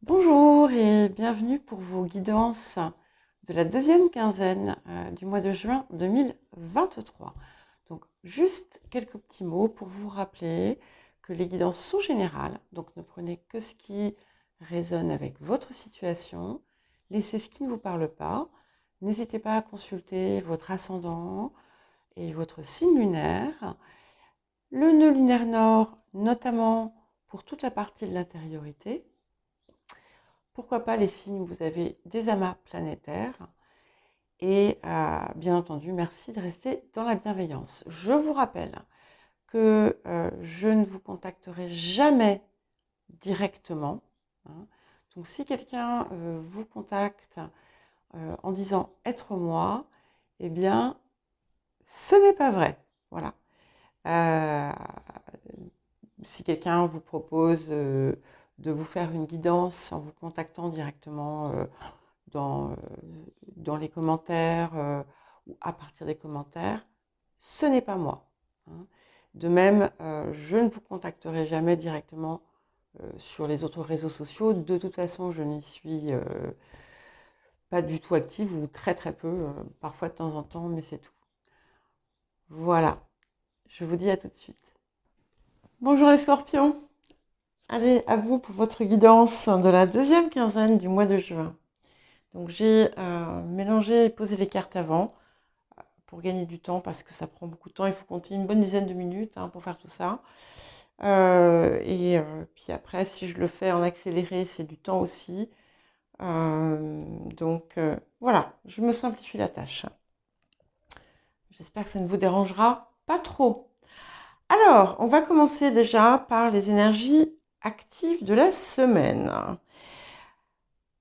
Bonjour et bienvenue pour vos guidances de la deuxième quinzaine du mois de juin 2023. Donc juste quelques petits mots pour vous rappeler que les guidances sont générales, donc ne prenez que ce qui résonne avec votre situation, laissez ce qui ne vous parle pas, n'hésitez pas à consulter votre ascendant et votre signe lunaire, le nœud lunaire nord notamment pour toute la partie de l'intériorité. Pourquoi pas les signes où vous avez des amas planétaires. Et bien entendu, merci de rester dans la bienveillance. Je vous rappelle que je ne vous contacterai jamais directement. Hein. Donc si quelqu'un vous contacte en disant être moi, eh bien, ce n'est pas vrai. Voilà. Euh, si quelqu'un vous propose de vous faire une guidance en vous contactant directement dans, dans les commentaires ou à partir des commentaires, ce n'est pas moi. Hein. De même, je ne vous contacterai jamais directement sur les autres réseaux sociaux. De toute façon, je n'y suis pas du tout active ou très très peu, parfois de temps en temps, mais c'est tout. Voilà, je vous dis à tout de suite. Bonjour les scorpions. Allez, à vous pour votre guidance de la deuxième quinzaine du mois de juin. Donc j'ai mélangé et posé les cartes avant pour gagner du temps parce que ça prend beaucoup de temps. Il faut compter une bonne dizaine de minutes pour faire tout ça. Puis après, si je le fais en accéléré, c'est du temps aussi. Voilà, je me simplifie la tâche. J'espère que ça ne vous dérangera pas trop. Alors, on va commencer déjà par les énergies actives de la semaine.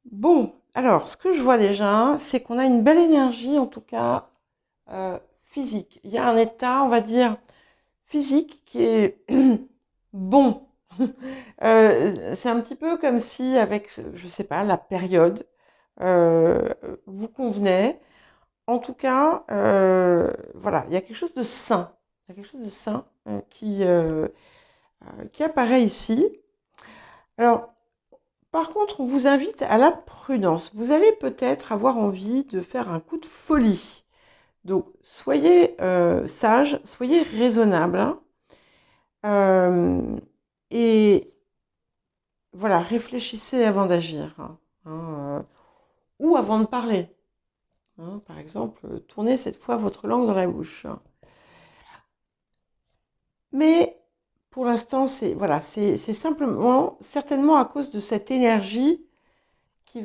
Bon, alors, ce que je vois déjà, c'est qu'on a une belle énergie, en tout cas physique. Il y a un état, on va dire, physique qui est bon. C'est un petit peu comme si, avec, je sais pas, la période vous convenait. En tout cas, voilà, il y a quelque chose de sain. Il y a quelque chose de sain qui apparaît ici. Alors, par contre, on vous invite à la prudence. Vous allez peut-être avoir envie de faire un coup de folie. Donc, soyez sage, soyez raisonnable. Hein. Et voilà, réfléchissez avant d'agir. Ou avant de parler. Hein. Par exemple, tournez cette fois votre langue dans la bouche. Mais pour l'instant, c'est voilà, c'est simplement, certainement à cause de cette énergie qui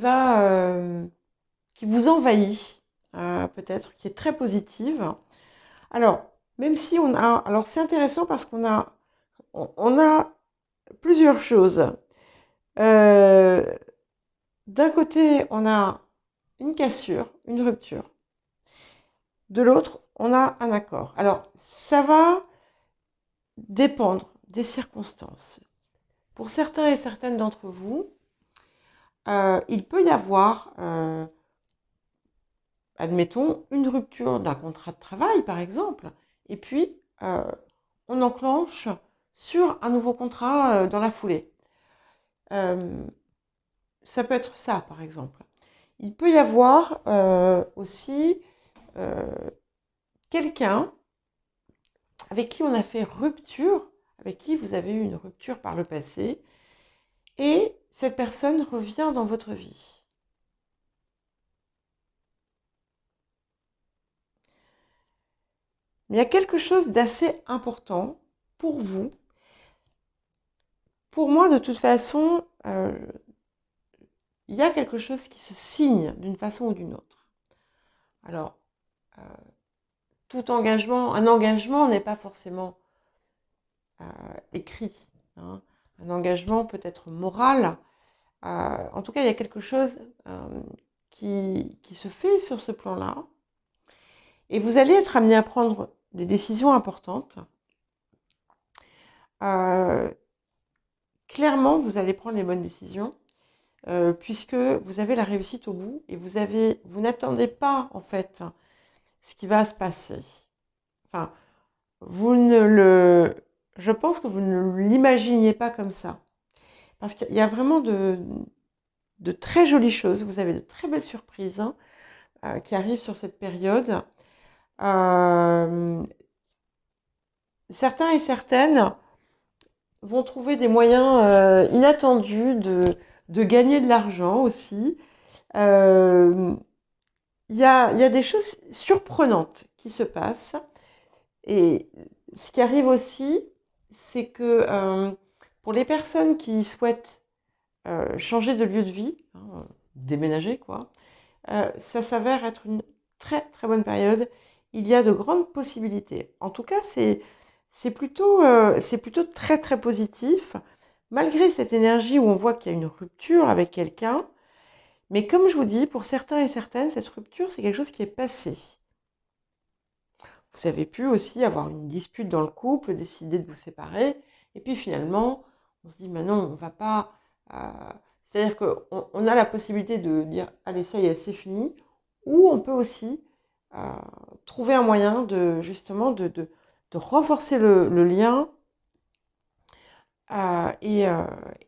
qui vous envahit, peut-être, qui est très positive. Alors, même si on a, alors c'est intéressant parce on a plusieurs choses. D'un côté, on a une cassure, une rupture. De l'autre, on a un accord. Alors, ça va dépendre des circonstances. Pour certains et certaines d'entre vous, il peut y avoir, admettons, une rupture d'un contrat de travail, par exemple, et puis on enclenche sur un nouveau contrat dans la foulée. Ça peut être ça, par exemple. Il peut y avoir aussi quelqu'un avec qui on a fait rupture, avec qui vous avez eu une rupture par le passé, et cette personne revient dans votre vie. Mais il y a quelque chose d'assez important pour vous. Pour moi, de toute façon, il y a quelque chose qui se signe d'une façon ou d'une autre. Alors, euh, un engagement n'est pas forcément écrit. Hein. Un engagement peut être moral. En tout cas, il y a quelque chose qui se fait sur ce plan-là. Et vous allez être amené à prendre des décisions importantes. Clairement, vous allez prendre les bonnes décisions puisque vous avez la réussite au bout et vous n'attendez pas en fait ce qui va se passer. Enfin, je pense que vous ne l'imaginiez pas comme ça. Parce qu'il y a vraiment de très jolies choses. Vous avez de très belles surprises qui arrivent sur cette période. Certains et certaines vont trouver des moyens inattendus de gagner de l'argent aussi. Il y a des choses surprenantes qui se passent. Et ce qui arrive aussi, c'est que pour les personnes qui souhaitent changer de lieu de vie, déménager quoi, ça s'avère être une très très bonne période. Il y a de grandes possibilités. En tout cas, c'est plutôt très très positif, malgré cette énergie où on voit qu'il y a une rupture avec quelqu'un. Mais comme je vous dis, pour certains et certaines, cette rupture, c'est quelque chose qui est passé. Vous avez pu aussi avoir une dispute dans le couple, décider de vous séparer, et puis finalement, on se dit, mais non, on va pas. C'est-à-dire qu'on a la possibilité de dire, allez, ça y est, c'est fini, ou on peut aussi trouver un moyen de justement de renforcer le lien et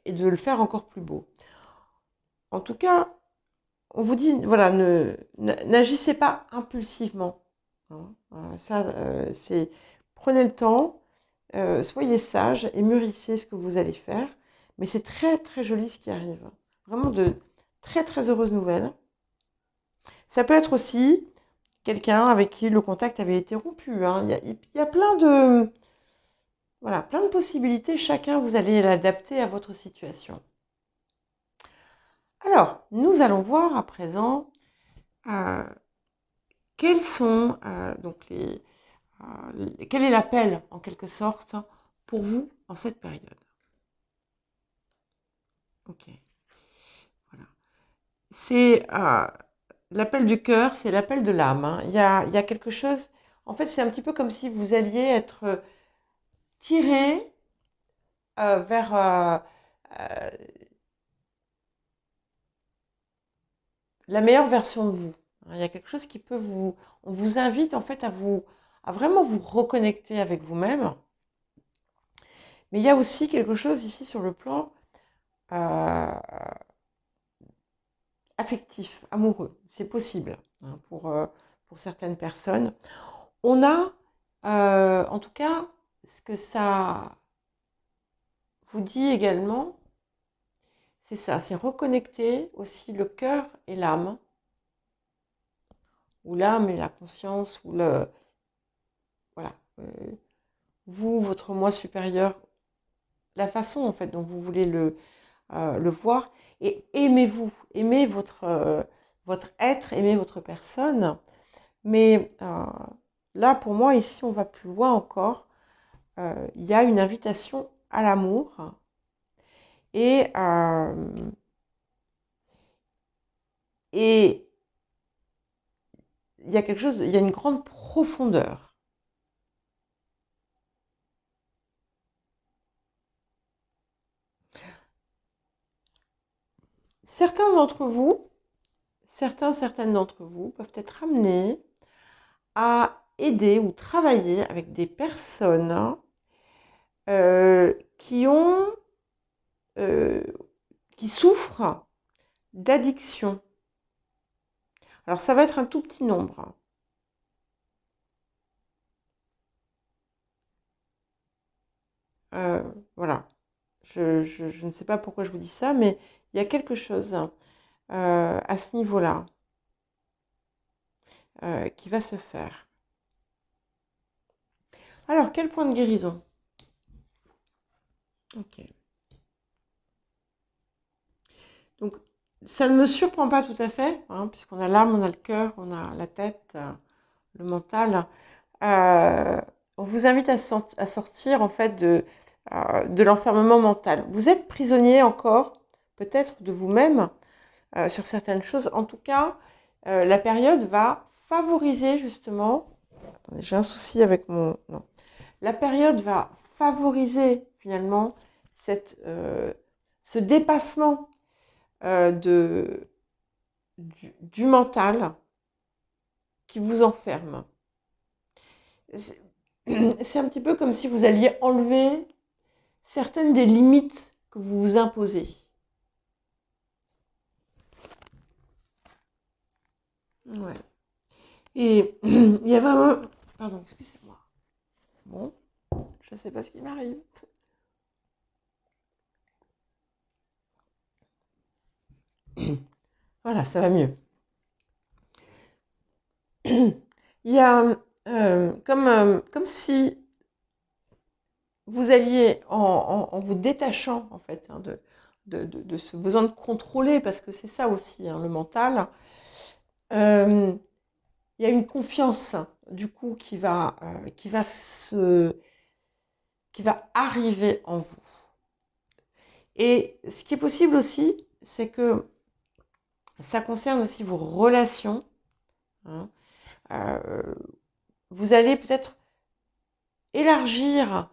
de le faire encore plus beau. En tout cas, on vous dit, voilà, n'agissez pas impulsivement. C'est prenez le temps, soyez sage et mûrissez ce que vous allez faire. Mais c'est très très joli ce qui arrive. Vraiment de très très heureuses nouvelles. Ça peut être aussi quelqu'un avec qui le contact avait été rompu. Il y a plein de possibilités. Chacun, vous allez l'adapter à votre situation. Alors, nous allons voir à présent quels sont donc quel est l'appel en quelque sorte pour vous en cette période. Ok, voilà. C'est l'appel du cœur, c'est l'appel de l'âme. Il y a quelque chose. En fait, c'est un petit peu comme si vous alliez être tiré vers la meilleure version de vous. Il y a quelque chose qui peut vous. On vous invite en fait à vraiment vous reconnecter avec vous-même. Mais il y a aussi quelque chose ici sur le plan affectif, amoureux. C'est possible pour certaines personnes. On a, en tout cas, ce que ça vous dit également, c'est ça, c'est reconnecter aussi le cœur et l'âme, ou l'âme et la conscience, ou voilà, vous, votre moi supérieur, la façon en fait dont vous voulez le voir, et aimez-vous, aimez votre être, aimez votre personne. Mais là, pour moi, ici, on va plus loin encore. Il y a une invitation à l'amour et il y a quelque chose, il y a une grande profondeur. Certaines d'entre vous peuvent être amenés à aider ou travailler avec des personnes qui souffrent d'addiction. Alors ça va être un tout petit nombre. Voilà. Je ne sais pas pourquoi je vous dis ça, mais il y a quelque chose à ce niveau-là qui va se faire. Alors, quel point de guérison? Ok. Donc, ça ne me surprend pas tout à fait, puisqu'on a l'âme, on a le cœur, on a la tête, le mental. On vous invite à sortir en fait de l'enfermement mental. Vous êtes prisonnier encore, peut-être de vous-même, sur certaines choses. En tout cas, la période va favoriser justement. Attendez, j'ai un souci avec mon. Non. La période va favoriser finalement ce dépassement du mental qui vous enferme. C'est un petit peu comme si vous alliez enlever certaines des limites que vous vous imposez. Ouais. Et il y a vraiment... Pardon, excusez-moi. Bon, je ne sais pas ce qui m'arrive. Voilà, ça va mieux. Il y a comme si vous alliez, en vous détachant en fait de ce besoin de contrôler, parce que c'est ça aussi, hein, le mental, euh, il y a une confiance du coup qui va arriver en vous. Et ce qui est possible aussi, c'est que ça concerne aussi vos relations, hein. Euh, Vous allez peut-être élargir,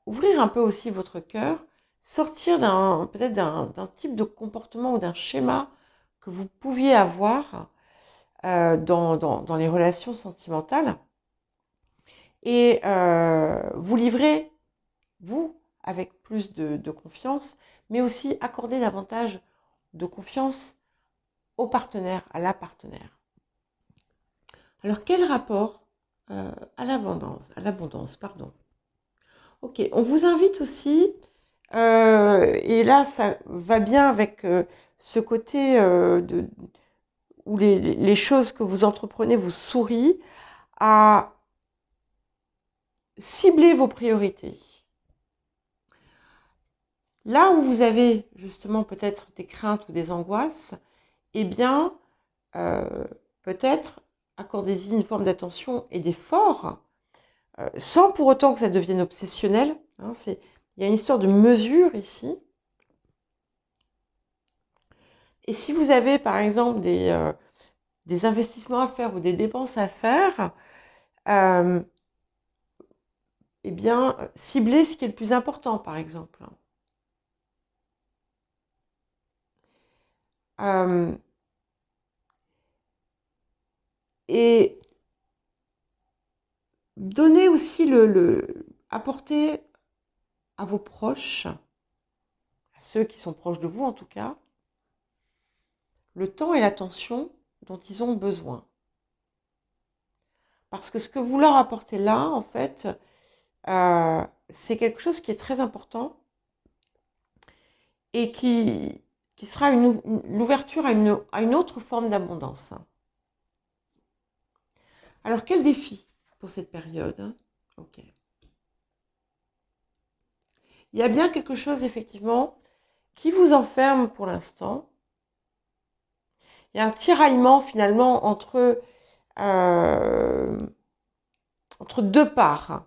ouvrir un peu aussi votre cœur, sortir peut-être d'un type de comportement ou d'un schéma que vous pouviez avoir dans les relations sentimentales, et vous livrer, vous, avec plus de confiance, mais aussi accorder davantage de confiance au partenaire, à la partenaire. Alors, quel rapport à l'abondance, pardon. Ok, on vous invite aussi, et là ça va bien avec ce côté où les choses que vous entreprenez vous sourient, à cibler vos priorités. Là où vous avez justement peut-être des craintes ou des angoisses, eh bien, peut-être accordez-y une forme d'attention et d'effort, sans pour autant que ça devienne obsessionnel, hein, il y a une histoire de mesure ici. Et si vous avez par exemple des investissements à faire ou des dépenses à faire, eh bien, ciblez ce qui est le plus important, par exemple. Et donnez aussi apportez à vos proches, à ceux qui sont proches de vous en tout cas, le temps et l'attention dont ils ont besoin. Parce que ce que vous leur apportez là, en fait, c'est quelque chose qui est très important et qui sera l'ouverture à une autre forme d'abondance. Alors, quel défi pour cette période? Ok. Il y a bien quelque chose, effectivement, qui vous enferme pour l'instant. Il y a un tiraillement, finalement, entre deux parts.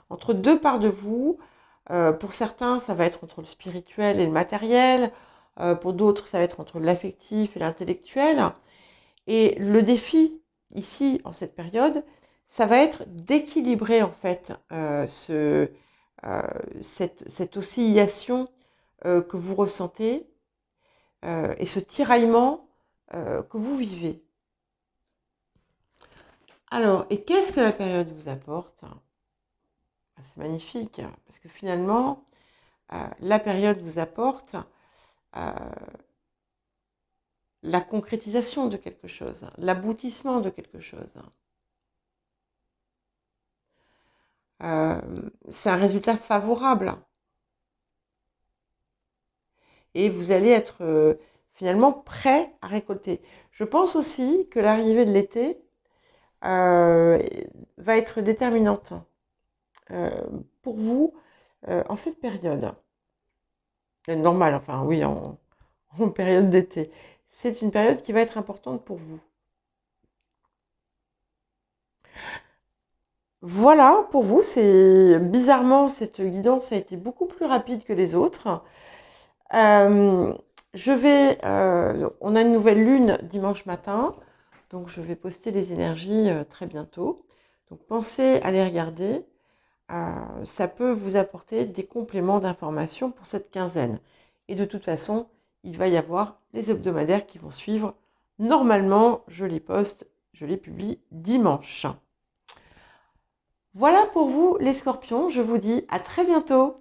Entre deux parts de vous. Pour certains, ça va être entre le spirituel et le matériel. Pour d'autres, ça va être entre l'affectif et l'intellectuel. Et le défi, ici, en cette période, ça va être d'équilibrer, en fait, cette oscillation que vous ressentez et ce tiraillement que vous vivez. Alors, et qu'est-ce que la période vous apporte? C'est magnifique, parce que finalement, la période vous apporte la concrétisation de quelque chose, l'aboutissement de quelque chose. C'est un résultat favorable. Et vous allez être finalement prêt à récolter. Je pense aussi que l'arrivée de l'été va être déterminante pour vous en cette période. Normale, enfin oui, en période d'été. C'est une période qui va être importante pour vous. Voilà, pour vous, c'est bizarrement, cette guidance a été beaucoup plus rapide que les autres. On a une nouvelle lune dimanche matin, donc je vais poster les énergies très bientôt. Donc pensez à les regarder, ça peut vous apporter des compléments d'information pour cette quinzaine. Et de toute façon, il va y avoir les hebdomadaires qui vont suivre. Normalement, je les poste, je les publie dimanche. Voilà pour vous les scorpions, je vous dis à très bientôt.